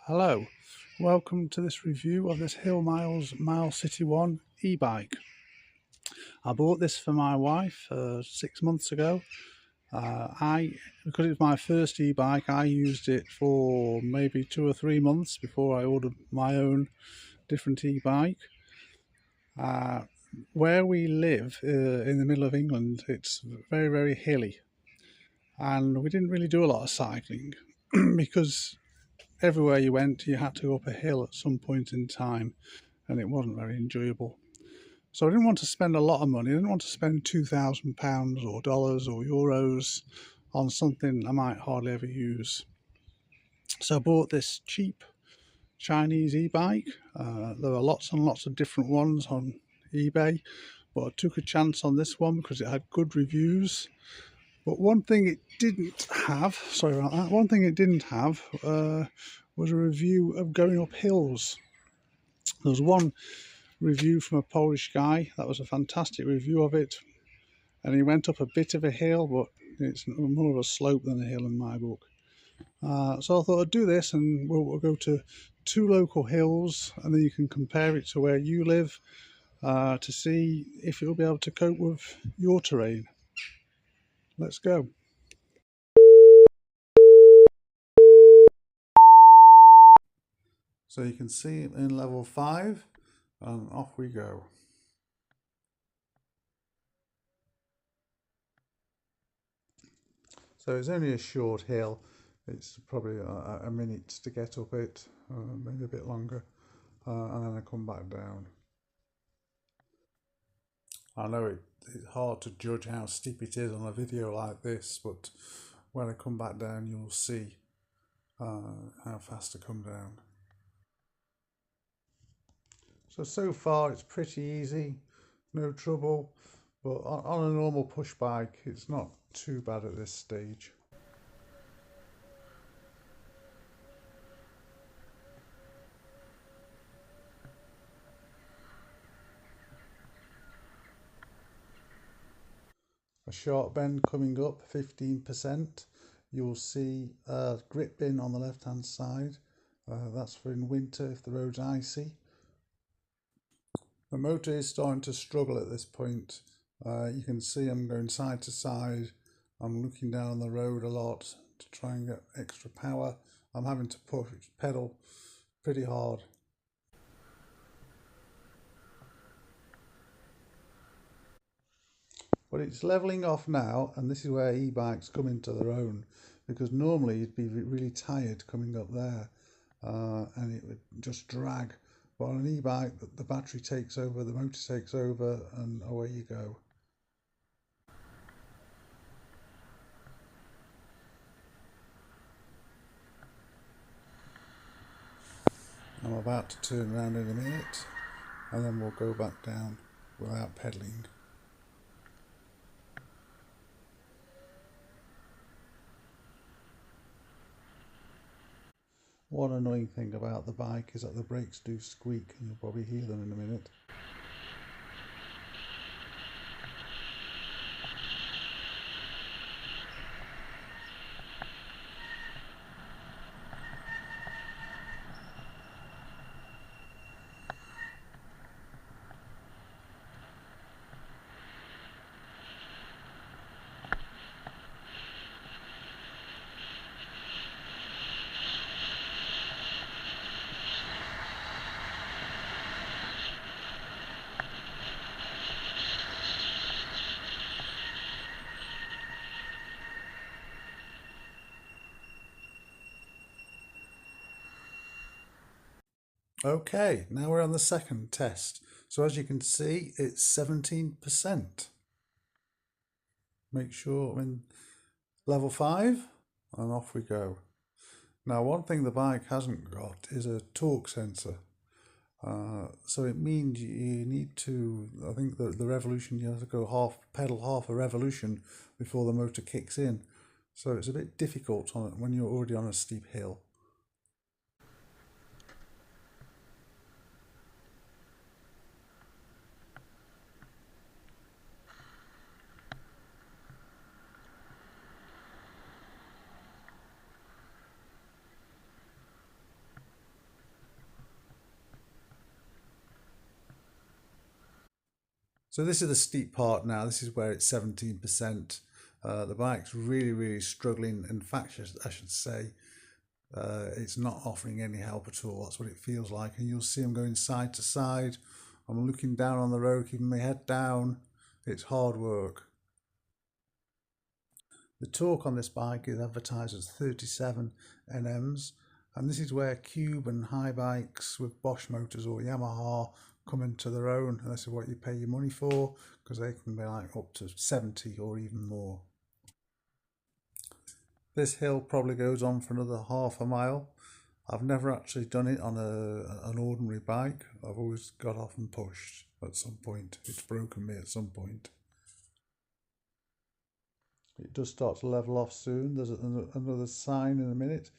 Hello, welcome to this review of this HillMiles MileCity 1 e-bike. I bought this for my wife 6 months ago. Because it's my first e-bike, I used it for maybe 2 or 3 months before I ordered my own different e-bike. Where we live in the middle of England, it's very, very hilly, and we didn't really do a lot of cycling because everywhere you went, you had to go up a hill at some point in time, and it wasn't very enjoyable. So I didn't want to spend a lot of money. I didn't want to spend £2,000 or dollars or euros on something I might hardly ever use. So I bought this cheap Chinese e-bike. There were lots and lots of different ones on eBay, but I took a chance on this one because it had good reviews. But one thing it didn't have, sorry about that, one thing it didn't have was a review of going up hills. There was one review from a Polish guy. That was a fantastic review of it, and he went up a bit of a hill, but it's more of a slope than a hill in my book. So I thought I'd do this, and we'll go to 2 local hills, and then you can compare it to where you live to see if it'll be able to cope with your terrain. Let's go. So you can see it in level 5, and off we go. So it's only a short hill. It's probably a minute to get up it, maybe a bit longer, and then I come back down. I know it's hard to judge how steep it is on a video like this, but when I come back down you'll see how fast I come down. So far it's pretty easy, no trouble, but on a normal push bike it's not too bad at this stage. A sharp bend coming up, 15%. You'll see a grip bin on the left hand side. That's for in winter if the road's icy. The motor is starting to struggle at this point. You can see I'm going side to side. I'm looking down on the road a lot to try and get extra power. I'm having to push pedal pretty hard. But it's levelling off now, and this is where e-bikes come into their own, because normally you'd be really tired coming up there and it would just drag. But on an e-bike, the battery takes over, the motor takes over, and away you go. I'm about to turn around in a minute, and then we'll go back down without pedalling. One annoying thing about the bike is that the brakes do squeak, and you'll probably hear them in a minute. Okay, now we're on the second test. So as you can see, it's 17%. Make sure I'm in level 5, and off we go. Now, one thing the bike hasn't got is a torque sensor. So it means you need to, I think the revolution, you have to go pedal half a revolution before the motor kicks in. So it's a bit difficult on it when you're already on a steep hill. So this is the steep part now. This is where it's 17%. The bike's really struggling. In fact, I should say, it's not offering any help at all. That's what it feels like. And you'll see I'm going side to side. I'm looking down on the road, keeping my head down. It's hard work. The torque on this bike is advertised as 37 NMs, and this is where Cube and high bikes with Bosch motors or Yamaha come into their own, and this is what you pay your money for, because they can be like up to 70 or even more. This hill probably goes on for another half a mile. I've never actually done it on an ordinary bike. I've always got off and pushed at some point. It's broken me at some point. It does start to level off soon. There's another sign in a minute,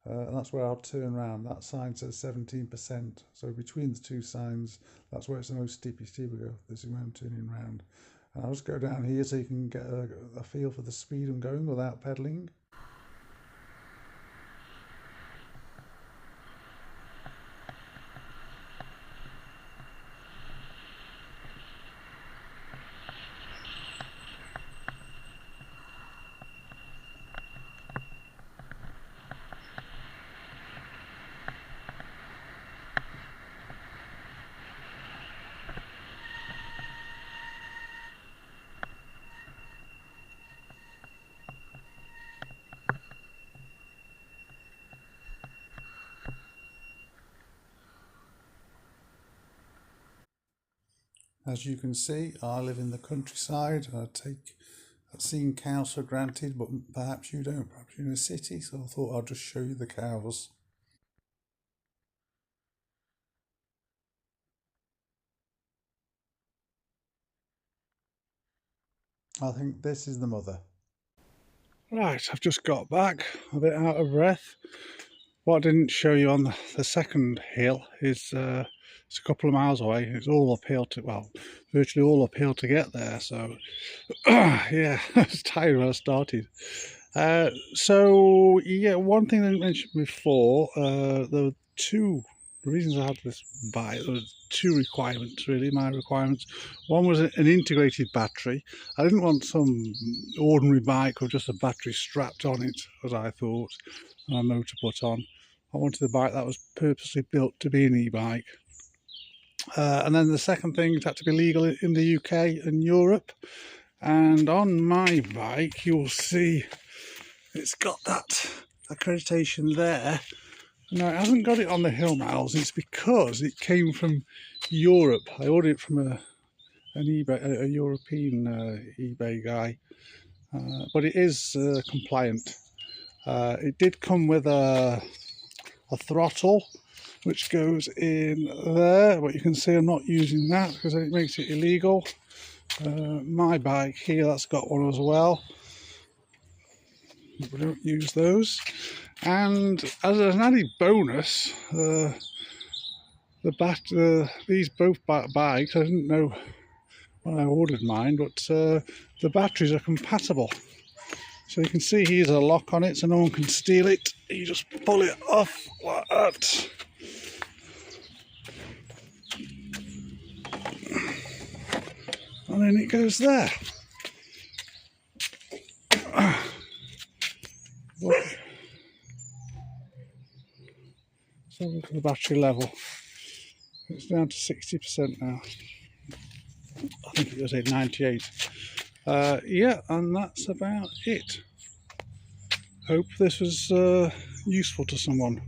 and that's where I'll turn around. That sign says 17%. So between the two signs, that's where it's the most steepy we go. This is where I'm turning around. And I'll just go down here so you can get a feel for the speed I'm going without pedalling. As you can see, I live in the countryside. I take seeing cows for granted, but perhaps you don't. Perhaps you're in a city, so I thought I'd just show you the cows. I think this is the mother. Right, I've just got back, a bit out of breath. What I didn't show you on the second hill is it's a couple of miles away. It's all uphill well, virtually all uphill to get there. So, yeah, I was tired when I started. So, yeah, one thing I mentioned before, there were two reasons I had this bike. There were two requirements, really, my requirements. One was an integrated battery. I didn't want some ordinary bike with just a battery strapped on it, as I thought, and a motor put on. I wanted a bike that was purposely built to be an e-bike. And then the second thing, it had to be legal in the UK and Europe. And on my bike, you'll see it's got that accreditation there. Now, it hasn't got it on the HillMiles. It's because it came from Europe. I ordered it from a European eBay guy, but it is compliant. It did come with a throttle, which goes in there, but you can see I'm not using that because it makes it illegal. My bike here, that's got one as well. We don't use those. And as an added bonus, these both bikes, I didn't know when I ordered mine, but the batteries are compatible. So you can see here's a lock on it, so no one can steal it. You just pull it off like that. And then it goes there. So look at the battery level. It's down to 60% now. I think it was at 98. Yeah, and that's about it. Hope this was useful to someone.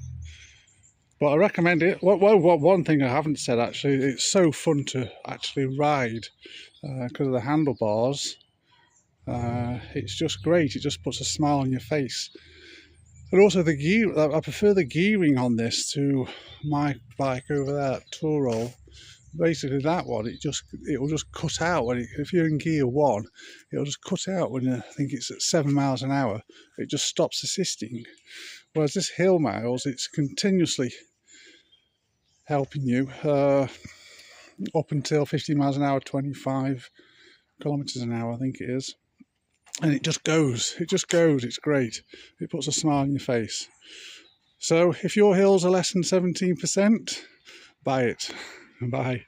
But I recommend it. Well, one thing I haven't said actually, it's so fun to actually ride because of the handlebars. It's just great. It just puts a smile on your face. And also the gear, I prefer the gearing on this to my bike over there, Toro. Basically that one, it will just cut out when if you're in gear 1, it'll just cut out when I think it's at 7 miles an hour. It just stops assisting. Whereas this HillMiles, it's continuously helping you up until 50 miles an hour, 25 kilometers an hour, I think it is. And it just goes, it's great. It puts a smile on your face. So if your hills are less than 17%, buy it. Bye.